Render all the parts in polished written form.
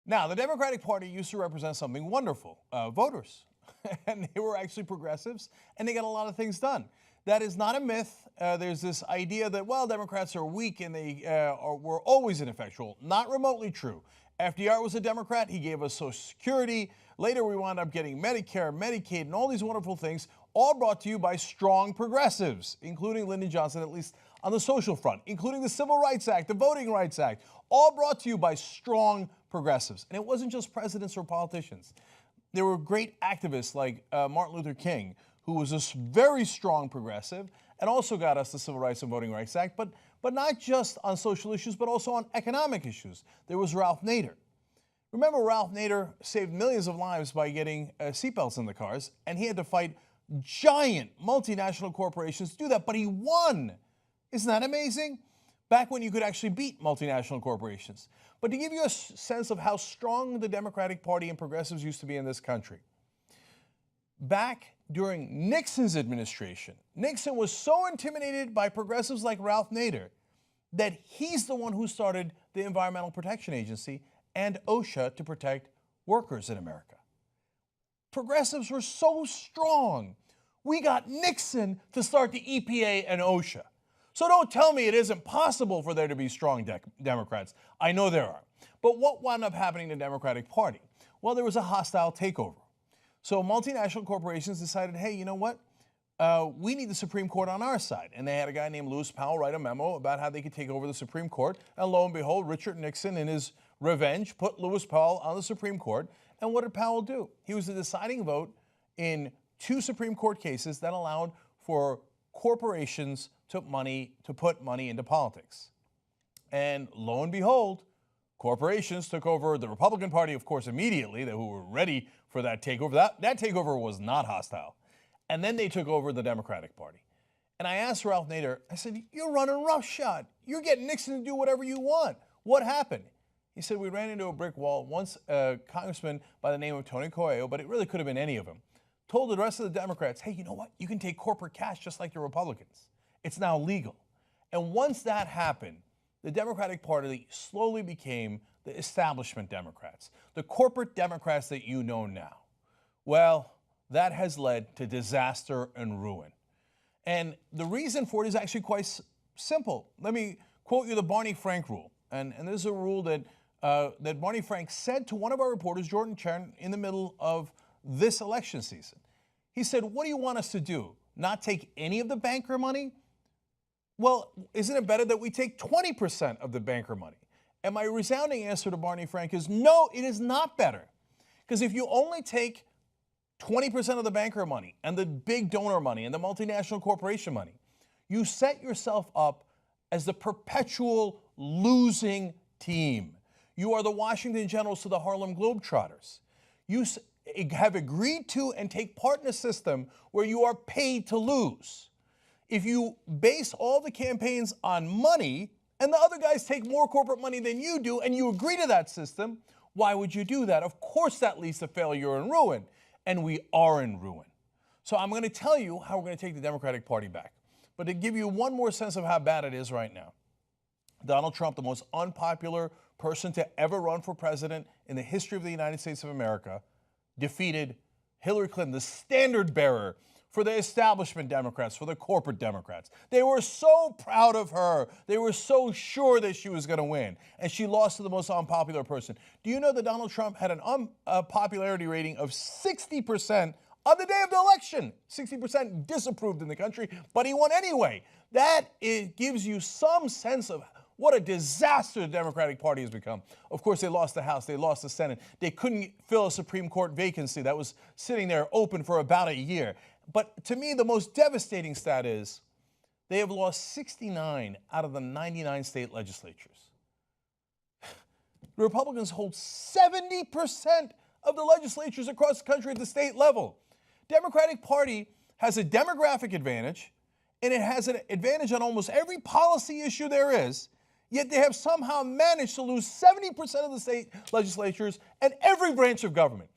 Now, the Democratic Party used to represent something wonderful, voters. And they were actually progressives, and they got a lot of things done. That is not a myth. There's this idea that, well, Democrats are weak and they were always ineffectual. Not remotely true. FDR was a Democrat. He gave us Social Security. Later, we wound up getting Medicare, Medicaid, and all these wonderful things, all brought to you by strong progressives, including Lyndon Johnson, at least on the social front, including the Civil Rights Act, the Voting Rights Act, all brought to you by strong progressives. And it wasn't just presidents or politicians. There were great activists like Martin Luther King, who was a very strong progressive and also got us the Civil Rights and Voting Rights Act, but not just on social issues, but also on economic issues. There was Ralph Nader. Remember, Ralph Nader saved millions of lives by getting seatbelts in the cars, and he had to fight giant multinational corporations to do that, but he won. Isn't that amazing? Back when you could actually beat multinational corporations. But to give you a sense of how strong the Democratic Party and progressives used to be in this country, back during Nixon's administration, Nixon was so intimidated by progressives like Ralph Nader that he's the one who started the Environmental Protection Agency and OSHA to protect workers in America. Progressives were so strong, we got Nixon to start the EPA and OSHA. So don't tell me it isn't possible for there to be strong Democrats. I know there are. But what wound up happening in the Democratic Party? Well, there was a hostile takeover. So multinational corporations decided, hey, you know what? We need the Supreme Court on our side. And they had a guy named Lewis Powell write a memo about how they could take over the Supreme Court. And lo and behold, Richard Nixon, in his revenge, put Lewis Powell on the Supreme Court. And what did Powell do? He was the deciding vote in 2 Supreme Court cases that allowed for corporations to put money into politics. And lo and behold, corporations took over the Republican Party, of course, immediately, who were ready for that takeover. That takeover was not hostile. And then they took over the Democratic Party. And I asked Ralph Nader, I said, you're running roughshod. You're getting Nixon to do whatever you want. What happened? He said, we ran into a brick wall. Once a congressman by the name of Tony Coelho, but it really could have been any of them, told the rest of the Democrats, hey, you know what? You can take corporate cash just like the Republicans. It's now legal. And once that happened, the Democratic Party slowly became the establishment Democrats, the corporate Democrats that you know now. Well, that has led to disaster and ruin. And the reason for it is actually quite simple. Let me quote you the Barney Frank rule. And this is a rule that Barney Frank said to one of our reporters, Jordan Chen, in the middle of this election season. He said, what do you want us to do? Not take any of the banker money? Well, isn't it better that we take 20% of the banker money? And my resounding answer to Barney Frank is, no, it is not better. Because if you only take 20% of the banker money and the big donor money and the multinational corporation money, you set yourself up as the perpetual losing team. You are the Washington Generals to the Harlem Globetrotters. You have agreed to and take part in a system where you are paid to lose. If you base all the campaigns on money and the other guys take more corporate money than you do and you agree to that system, why would you do that? Of course that leads to failure and ruin, and we are in ruin. So I'm going to tell you how we're going to take the Democratic Party back. But to give you one more sense of how bad it is right now, Donald Trump, the most unpopular person to ever run for president in the history of the United States of America, defeated Hillary Clinton, the standard bearer for the establishment Democrats, for the corporate Democrats. They were so proud of her. They were so sure that she was going to win. And she lost to the most unpopular person. Do you know that Donald Trump had an unpopularity rating of 60% on the day of the election? 60% disapproved in the country, but he won anyway. That gives you some sense of what a disaster the Democratic Party has become. Of course, they lost the House, they lost the Senate. They couldn't fill a Supreme Court vacancy that was sitting there open for about a year. But to me, the most devastating stat is they have lost 69 out of the 99 state legislatures. The Republicans hold 70% of the legislatures across the country at the state level. Democratic Party has a demographic advantage, and it has an advantage on almost every policy issue there is, yet they have somehow managed to lose 70% of the state legislatures and every branch of government.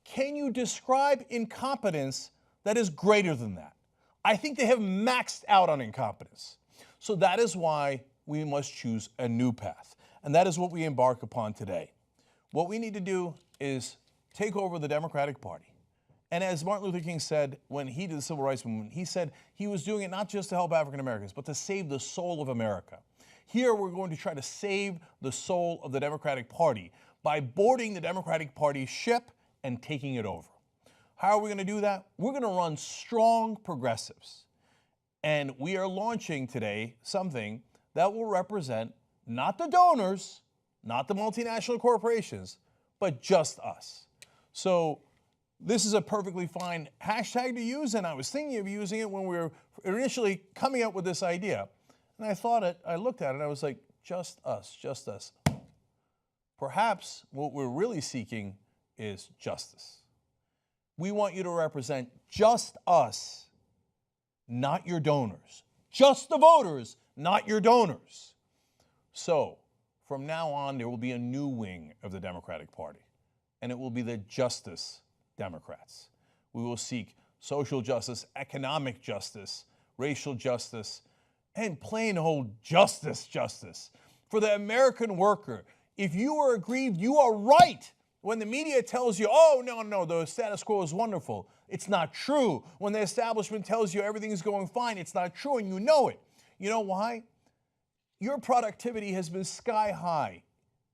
Can you describe incompetence that is greater than that? I think they have maxed out on incompetence. So that is why we must choose a new path. And that is what we embark upon today. What we need to do is take over the Democratic Party. And as Martin Luther King said when he did the Civil Rights Movement, he said he was doing it not just to help African Americans, but to save the soul of America. Here we're going to try to save the soul of the Democratic Party by boarding the Democratic Party ship and taking it over. How are we going to do that? We're going to run strong progressives. And we are launching today something that will represent not the donors, not the multinational corporations, but just us. So this is a perfectly fine hashtag to use, and I was thinking of using it when we were initially coming up with this idea. And I looked at it, and I was like, just us, just us. Perhaps what we're really seeking is justice. We want you to represent just us, not your donors. Just the voters, not your donors. So, from now on, there will be a new wing of the Democratic Party, and it will be the Justice Democrats. We will seek social justice, economic justice, racial justice, and plain old justice for the American worker. If you are aggrieved, you are right. When the media tells you, oh, no, the status quo is wonderful, it's not true. When the establishment tells you everything is going fine, it's not true, and you know it. You know why? Your productivity has been sky high.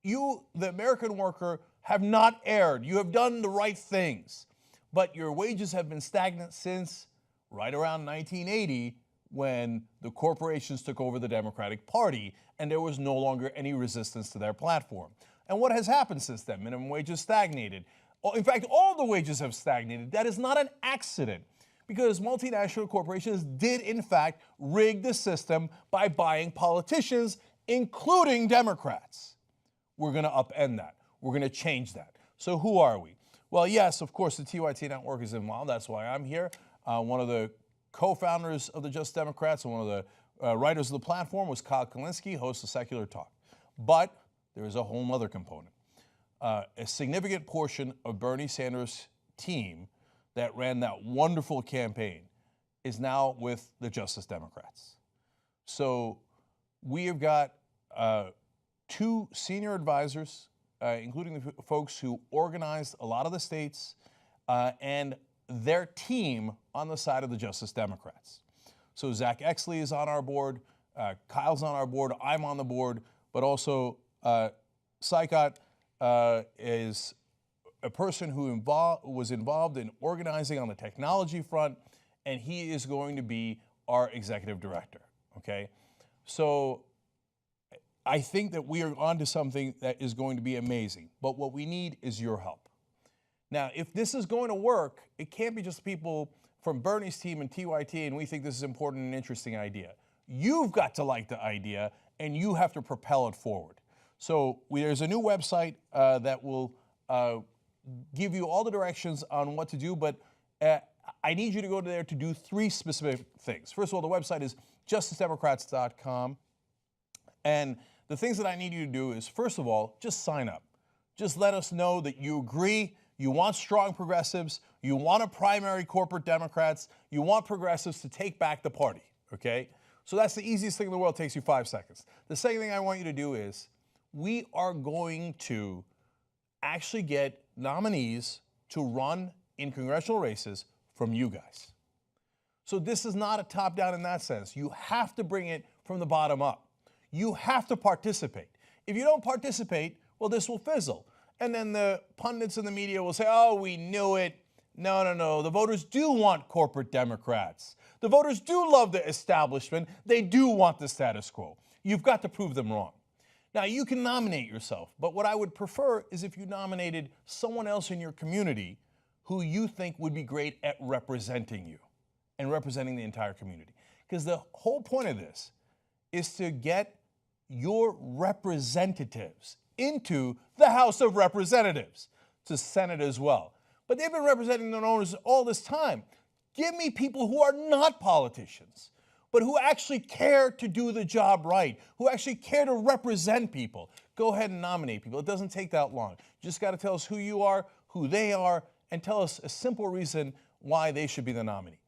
You, the American worker, have not erred. You have done the right things. But your wages have been stagnant since right around 1980, when the corporations took over the Democratic Party and there was no longer any resistance to their platform. And what has happened since then? Minimum wages stagnated. In fact, all the wages have stagnated. That is not an accident, because multinational corporations did, in fact, rig the system by buying politicians, including Democrats. We're going to upend that. We're going to change that. So who are we? Well, yes, of course, the TYT Network is involved. That's why I'm here. One of the co-founders of the Just Democrats and one of the writers of the platform was Kyle Kulinski, host of Secular Talk. But there is a whole other component. A significant portion of Bernie Sanders' team that ran that wonderful campaign is now with the Justice Democrats. So we have got two senior advisors, including the folks who organized a lot of the states, and their team on the side of the Justice Democrats. So Zach Exley is on our board, Kyle's on our board, I'm on the board, but also Sykot is a person who was involved in organizing on the technology front, and he is going to be our executive director, okay? So I think that we are onto something that is going to be amazing, but what we need is your help. Now, if this is going to work, it can't be just people from Bernie's team and TYT and we think this is an important and interesting idea. You've got to like the idea, and you have to propel it forward. So there's a new website that will give you all the directions on what to do, but I need you to go there to do three specific things. First of all, the website is justicedemocrats.com. And the things that I need you to do is, first of all, just sign up. Just let us know that you agree, you want strong progressives, you want to primary corporate Democrats, you want progressives to take back the party, okay? So that's the easiest thing in the world, it takes you 5 seconds. The second thing I want you to do is, we are going to actually get nominees to run in congressional races from you guys. So this is not a top-down in that sense. You have to bring it from the bottom up. You have to participate. If you don't participate, well, this will fizzle. And then the pundits and the media will say, oh, we knew it. No. The voters do want corporate Democrats. The voters do love the establishment. They do want the status quo. You've got to prove them wrong. Now, you can nominate yourself, but what I would prefer is if you nominated someone else in your community who you think would be great at representing you and representing the entire community. Because the whole point of this is to get your representatives into the House of Representatives, to Senate as well. But they've been representing their owners all this time. Give me people who are not politicians, but who actually care to do the job right, who actually care to represent people. Go ahead and nominate people. It doesn't take that long. You just got to tell us who you are, who they are, and tell us a simple reason why they should be the nominee.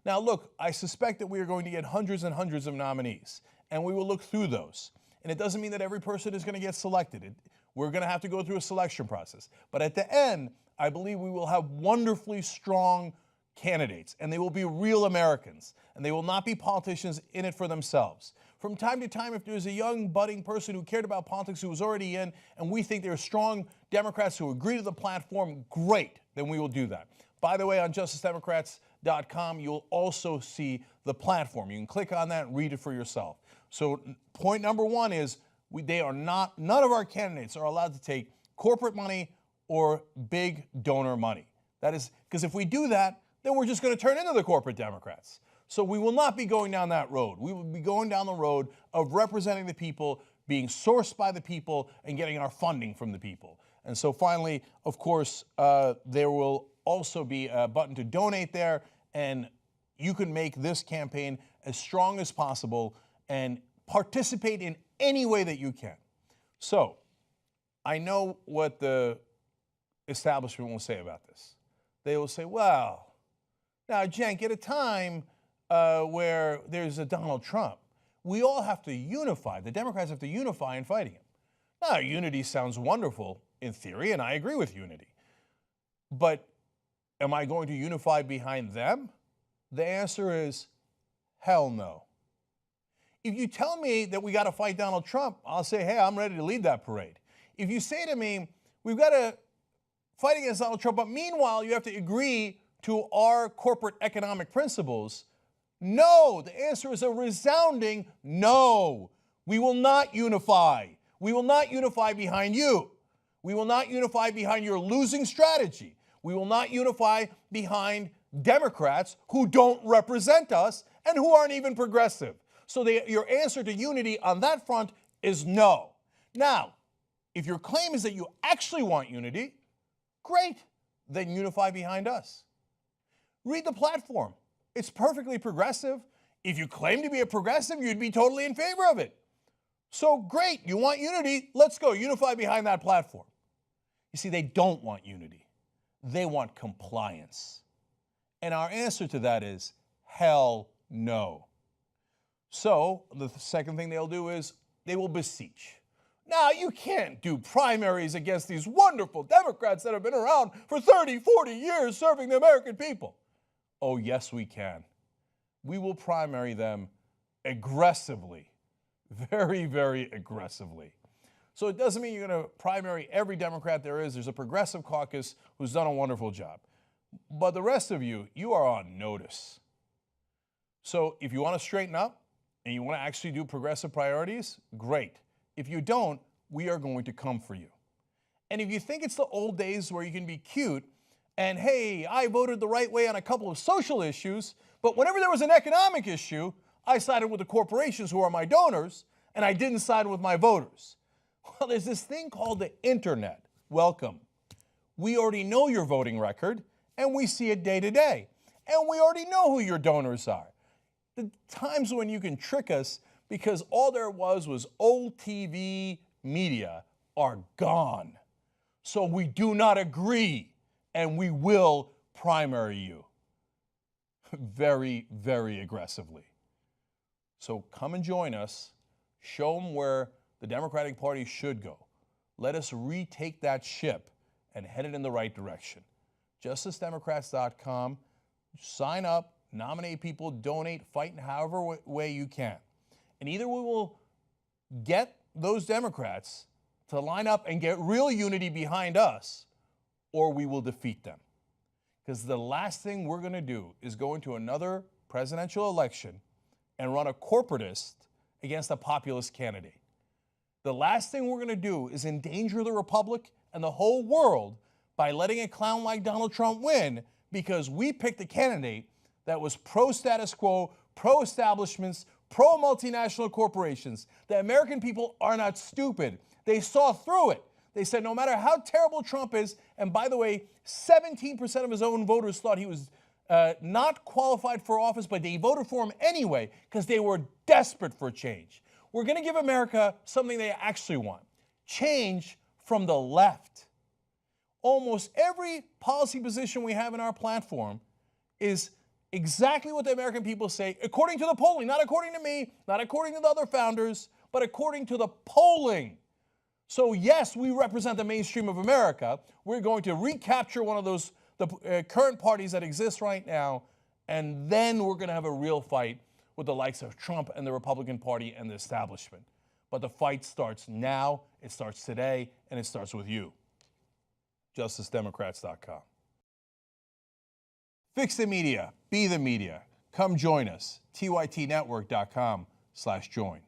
Now, look, I suspect that we are going to get hundreds and hundreds of nominees, and we will look through those. And it doesn't mean that every person is going to get selected. We're going to have to go through a selection process. But at the end, I believe we will have wonderfully strong candidates, and they will be real Americans, and they will not be politicians in it for themselves. From time to time, if there's a young, budding person who cared about politics who was already in, and we think there are strong Democrats who agree to the platform, great, then we will do that. By the way, on justicedemocrats.com, you'll also see the platform. You can click on that and read it for yourself. So point number one is none of our candidates are allowed to take corporate money or big donor money. That is, because if we do that, then we're just going to turn into the corporate Democrats. So we will not be going down that road. We will be going down the road of representing the people, being sourced by the people, and getting our funding from the people. And so finally, of course, there will also be a button to donate there, and you can make this campaign as strong as possible and participate in any way that you can. So I know what the establishment will say about this. They will say, well, now, Cenk, at a time where there's a Donald Trump, we all have to unify. The Democrats have to unify in fighting him. Now, unity sounds wonderful in theory, and I agree with unity. But am I going to unify behind them? The answer is hell no. If you tell me that we got to fight Donald Trump, I'll say, hey, I'm ready to lead that parade. If you say to me, we've got to fight against Donald Trump, but meanwhile, you have to agree to our corporate economic principles, no. The answer is a resounding no. We will not unify. We will not unify behind you. We will not unify behind your losing strategy. We will not unify behind Democrats who don't represent us and who aren't even progressive. So your answer to unity on that front is no. Now, if your claim is that you actually want unity, great, then unify behind us. Read the platform. It's perfectly progressive. If you claim to be a progressive, you'd be totally in favor of it. So great, you want unity, let's go, unify behind that platform. You see, they don't want unity. They want compliance. And our answer to that is hell no. So the second thing they'll do is they will beseech. Now, you can't do primaries against these wonderful Democrats that have been around for 30, 40 years serving the American people. Oh, yes, we can. We will primary them aggressively, very, very aggressively. So it doesn't mean you're going to primary every Democrat there is. There's a progressive caucus who's done a wonderful job. But the rest of you, you are on notice. So if you want to straighten up and you want to actually do progressive priorities, great. If you don't, we are going to come for you. And if you think it's the old days where you can be cute and, hey, I voted the right way on a couple of social issues, but whenever there was an economic issue, I sided with the corporations who are my donors, and I didn't side with my voters. Well, there's this thing called the internet. Welcome. We already know your voting record, and we see it day to day. And we already know who your donors are. The times when you can trick us because all there was old TV media are gone. So we do not agree, and we will primary you very, very aggressively. So come and join us. Show them where the Democratic Party should go. Let us retake that ship and head it in the right direction. justicedemocrats.com. Sign up, nominate people, donate, fight in however way you can. And either we will get those Democrats to line up and get real unity behind us, or we will defeat them. Because the last thing we're going to do is go into another presidential election and run a corporatist against a populist candidate. The last thing we're going to do is endanger the republic and the whole world by letting a clown like Donald Trump win because we picked a candidate that was pro-status quo, pro-establishments, pro-multinational corporations. The American people are not stupid. They saw through it. They said no matter how terrible Trump is, and by the way, 17% of his own voters thought he was not qualified for office, but they voted for him anyway because they were desperate for change. We're going to give America something they actually want. Change from the left. Almost every policy position we have in our platform is exactly what the American people say, according to the polling, not according to me, not according to the other founders, but according to the polling. So yes, we represent the mainstream of America. We're going to recapture one of those current parties that exist right now, and then we're going to have a real fight with the likes of Trump and the Republican Party and the establishment. But the fight starts now, it starts today, and it starts with you. JusticeDemocrats.com. Fix the media, be the media. Come join us. TYTnetwork.com/join.